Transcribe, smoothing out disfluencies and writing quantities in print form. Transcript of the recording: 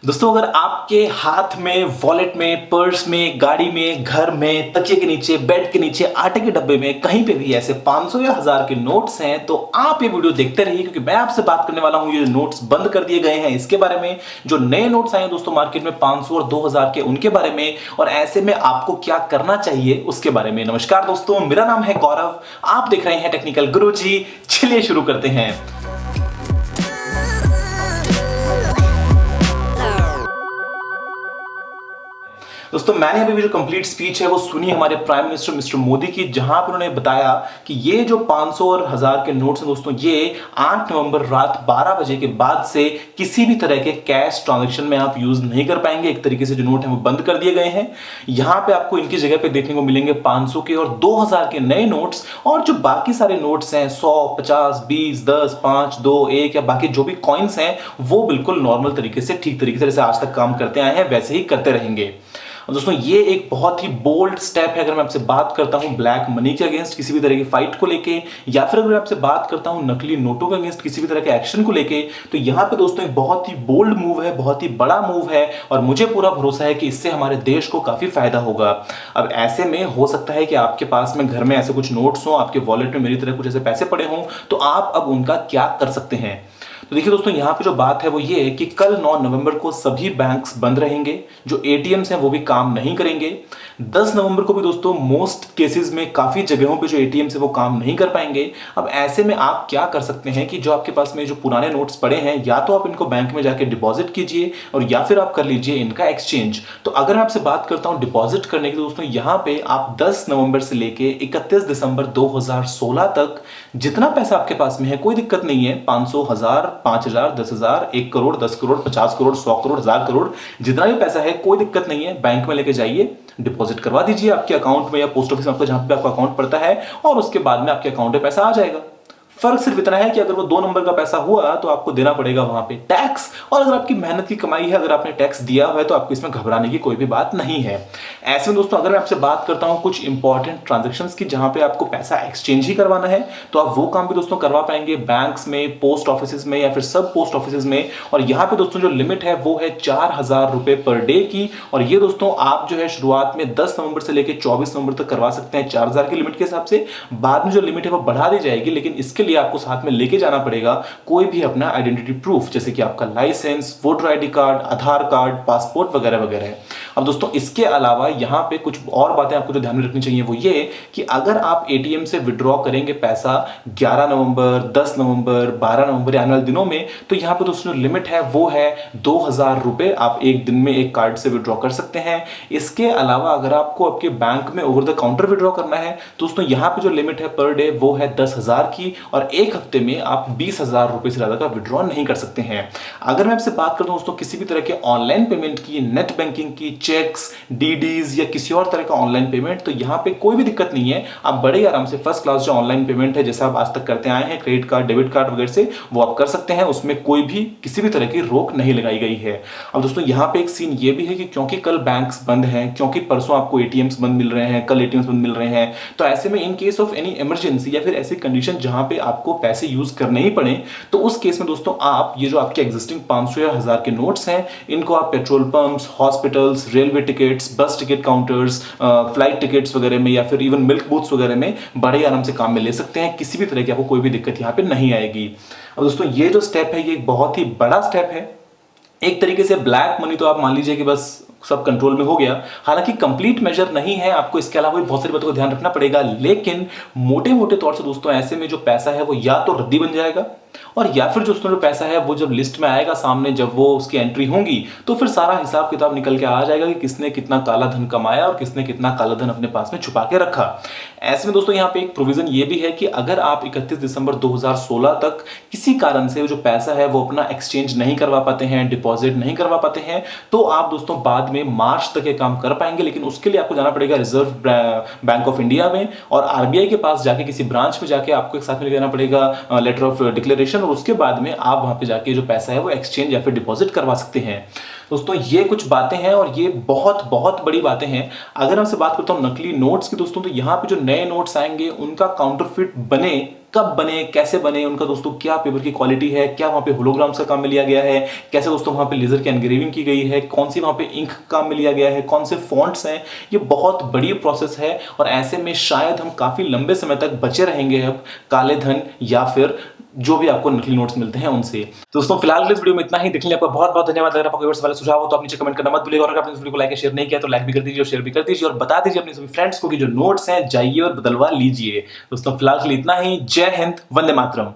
दोस्तों, अगर आपके हाथ में, वॉलेट में, पर्स में, गाड़ी में, घर में, तकिए के नीचे, बेड के नीचे, आटे के डब्बे में कहीं पे भी ऐसे 500 या 1000 के नोट्स हैं तो आप ये वीडियो देखते रहिए, क्योंकि मैं आपसे बात करने वाला हूं ये नोट्स बंद कर दिए गए हैं इसके बारे में। जो नए नोट्स आए हैं दोस्तों मार्केट में 500 और 2000 के, उनके बारे में, और ऐसे में आपको क्या करना चाहिए उसके बारे में। नमस्कार दोस्तों, मेरा नाम है गौरव, आप देख रहे हैं टेक्निकल गुरुजी। चलिए शुरू करते हैं। दोस्तों, मैंने अभी जो कंप्लीट स्पीच है वो सुनी हमारे प्राइम मिनिस्टर मिस्टर मोदी की, जहां पर उन्होंने बताया कि ये जो 500 और 1000 के नोट्स हैं दोस्तों, ये 8 नवंबर रात 12 बजे के बाद से किसी भी तरह के कैश ट्रांजैक्शन में आप यूज नहीं कर पाएंगे। एक तरीके से जो नोट है वो बंद कर दिए गए हैं। यहां पे आपको इनकी जगह पे देखने को मिलेंगे 500 के और 2000 के नए नोट्स, और जो बाकी सारे नोट्स हैं 100, 50, 20, 10, 5, 2, 1 या बाकी जो भी कॉइन्स हैं वो बिल्कुल नॉर्मल तरीके से, ठीक तरीके से जैसे आज तक काम करते आए हैं वैसे ही करते रहेंगे। दोस्तों, ये एक बहुत ही बोल्ड स्टेप है। अगर मैं आपसे बात करता हूं ब्लैक मनी के अगेंस्ट किसी भी तरह की फाइट को लेके, या फिर अगर मैं आपसे बात करता हूं नकली नोटों के अगेंस्ट किसी भी तरह के एक्शन को लेके, तो यहां पे दोस्तों एक बहुत ही बोल्ड मूव है, बहुत ही बड़ा मूव है, और मुझे पूरा भरोसा है कि इससे हमारे देश को काफी फायदा होगा। अब ऐसे में हो सकता है कि आपके पास में घर में ऐसे कुछ नोट्स हों, आपके वॉलेट में मेरी तरह कुछ ऐसे पैसे पड़े हों, तो आप अब उनका क्या कर सकते हैं। तो देखिए दोस्तों, यहाँ पे जो बात है वो ये है कि कल 9 नवंबर को सभी बैंक्स बंद रहेंगे, जो एटीएम्स हैं वो भी काम नहीं करेंगे। 10 नवंबर को भी दोस्तों मोस्ट केसेस में काफी जगहों पे जो एटीएम्स है वो काम नहीं कर पाएंगे। अब ऐसे में आप क्या कर सकते हैं कि जो आपके पास में जो पुराने नोट्स पड़े हैं, या तो आप इनको बैंक में जाके डिपॉजिट कीजिए, और या फिर आप कर लीजिए इनका एक्सचेंज। तो अगर मैं आपसे बात करता हूं डिपॉजिट करने की, दोस्तों यहाँ पे आप 10 नवंबर से लेके 31 दिसंबर 2016 तक जितना पैसा आपके पास में है कोई दिक्कत नहीं है, 500, 1000, 5000, 10,000, 1 करोड़, 10 करोड़, 50 करोड़, 100 करोड़, 1000 करोड़, जितना भी पैसा है कोई दिक्कत नहीं है, बैंक में लेके जाइए, डिपॉजिट करवा दीजिए आपके अकाउंट में या पोस्ट ऑफिस में, आपको जहां पे आपका अकाउंट पड़ता है, और उसके बाद में आपके अकाउंट में पैसा आ जाएगा। फर्क सिर्फ इतना है कि अगर वो 2 नंबर का पैसा हुआ तो आपको देना पड़ेगा वहां पे टैक्स, और अगर आपकी मेहनत की कमाई है, अगर आपने टैक्स दिया हुआ है, तो आपको इसमें घबराने की कोई भी बात नहीं है। ऐसे में दोस्तों, अगर मैं आपसे बात करता हूं कुछ इंपॉर्टेंट ट्रांजैक्शंस की जहां पे आपको पैसा एक्सचेंज ही करवाना है, तो आप वो काम भी दोस्तों करवा पाएंगे बैंक्स में, पोस्ट ऑफिस में, या फिर सब पोस्ट ऑफिस में। और यहां पे दोस्तों जो लिमिट है वो है 4000 रुपए पर डे की, और ये दोस्तों आप जो है शुरुआत में 10 नवंबर से लेकर 24 नवंबर तक करवा सकते हैं 4000 की लिमिट के हिसाब से। बाद में जो लिमिट है वो बढ़ा दी जाएगी, लेकिन इसके लिए आपको साथ में लेके जाना पड़ेगा कोई भी अपना आइडेंटिटी प्रूफ, जैसे कि आपका लाइसेंस, वोटर आईडी कार्ड, आधार कार्ड, पासपोर्ट वगैरह वगैरह। अब दोस्तों, इसके अलावा यहां पे कुछ और बातें आपको जो ध्यान में रखनी चाहिए वो ये कि अगर आप एटीएम से विड्रॉ करेंगे पैसा 11 नवंबर, 10 नवंबर, 12 नवंबर आने वाले दिनों में, तो यहां पे दोस्तों लिमिट है वो है 2000 रुपए, आप एक दिन में एक कार्ड से विड्रॉ कर सकते हैं। इसके अलावा अगर आपको आपके बैंक में ओवर द काउंटर विड्रॉ करना है, दोस्तों यहां पे जो लिमिट है पर डे वो है 10,000 की, और एक हफ्ते में आप 20,000 रुपए से ज्यादा का विड्रॉ नहीं कर सकते हैं। अगर मैं आपसे बात करूं दोस्तों किसी भी तरह के ऑनलाइन पेमेंट की, नेट बैंकिंग की, चेक्स, डीडीज या किसी और तरह का ऑनलाइन पेमेंट, तो यहां पे कोई भी दिक्कत नहीं है। आप बड़े आराम से फर्स्ट क्लास जो ऑनलाइन पेमेंट है जैसा आप आज तक करते आए हैं क्रेडिट कार्ड, डेबिट कार्ड वगैरह से, वो आप कर सकते हैं। उसमें कोई भी किसी भी तरह की रोक नहीं लगाई गई है। अब दोस्तों यहां पे एक सीन ये भी है कि क्योंकि कल बैंक्स बंद हैं, क्योंकि परसों आपको एटीएम्स बंद मिल रहे हैं, कल एटीएम्स बंद मिल रहे हैं, तो ऐसे में in case of any emergency या फिर ऐसी कंडीशन जहां पे आपको पैसे यूज करने ही पड़े, तो उस केस में दोस्तों आप ये जो आपके एग्जिस्टिंग 500 या 1000 के नोट्स हैं, इनको आप petrol pumps, hospitals, railway tickets, बस टिकट काउंटर्स, फ्लाइट टिकट्स वगैरह में, या फिर इवन मिल्क बूथ्स वगैरह में बड़े आराम से काम में ले सकते हैं। किसी भी तरह की आपको कोई भी दिक्कत यहाँ पे नहीं आएगी। अब दोस्तों ये जो स्टेप है ये एक बहुत ही बड़ा स्टेप है। एक तरीके से ब्लैक मनी तो आप मान लीजिए कि बस सब कंट्रोल में हो गया। हालांकि कंप्लीट मेजर नहीं है, आपको इसके अलावा भी बहुत सारी बातों को ध्यान रखना पड़ेगा, लेकिन मोटे मोटे तौर से दोस्तों ऐसे में जो पैसा है वो या तो रद्दी बन जाएगा, और या फिर दोस्तों जो पैसा है वो जब लिस्ट में आएगा सामने, जब वो उसकी एंट्री होंगी, तो फिर सारा हिसाब किताब निकल के आ जाएगा कि किसने कितना काला धन कमाया और किसने कितना काला धन अपने पास में छुपा के रखा। ऐसे में दोस्तों यहाँ पे एक प्रोविजन ये भी है कि अगर आप 31 दिसंबर 2016 तक किसी कारण से जो पैसा है वो अपना एक्सचेंज नहीं करवा पाते हैं, डिपॉजिट नहीं करवा पाते हैं, तो आप दोस्तों बाद में मार्च तक ये काम कर पाएंगे। लेकिन उसके लिए आपको जाना पड़ेगा रिजर्व बैंक ऑफ इंडिया में, और आरबीआई के पास जाके किसी ब्रांच में जाके आपको एक साथ में लेके जाना पड़ेगा लेटर ऑफ डिक्लेरेशन, और उसके बाद में आप वहां पे जाके जो पैसा है वो एक्सचेंज या फिर डिपॉजिट करवा सकते हैं। दोस्तों ये कुछ बातें हैं और ये बहुत बहुत बड़ी बातें हैं। अगर हमसे बात करता हूँ नकली नोट्स की दोस्तों, तो यहाँ पे जो नए नोट्स आएंगे उनका काउंटरफिट बने, कब बने, कैसे बने, उनका दोस्तों क्या पेपर की क्वालिटी है, क्या वहां पे होलोग्राम्स का काम में लिया गया है, कैसे दोस्तों वहां पे लेजर की एनग्रेविंग की गई है, कौन सी वहां पे इंक काम में लिया गया है, कौन से फॉन्ट्स हैं, ये बहुत बड़ी प्रोसेस है। और ऐसे में शायद हम काफी लंबे समय तक बचे रहेंगे अब काले धन या फिर जो भी आपको नकली नोट्स मिलते हैं उनसे। दोस्तों फिलहाल के लिए इस वीडियो में इतना ही। देखने आपका बहुत बहुत धन्यवाद। अगर आपको कोई वाले सुझाव हो तो आप नीचे कमेंट करना मत भूलिएगा, और अगर आपने इस वीडियो को लाइक या शेयर नहीं किया तो लाइक भी कर दीजिए और शेयर भी कर दीजिए, और बता दीजिए अपने सभी फ्रेंड्स को कि जो नोट्स हैं जाइए और बदलवा लीजिए। दोस्तों फिलहाल के लिए इतना ही। जय हिंद, वंदे मातरम।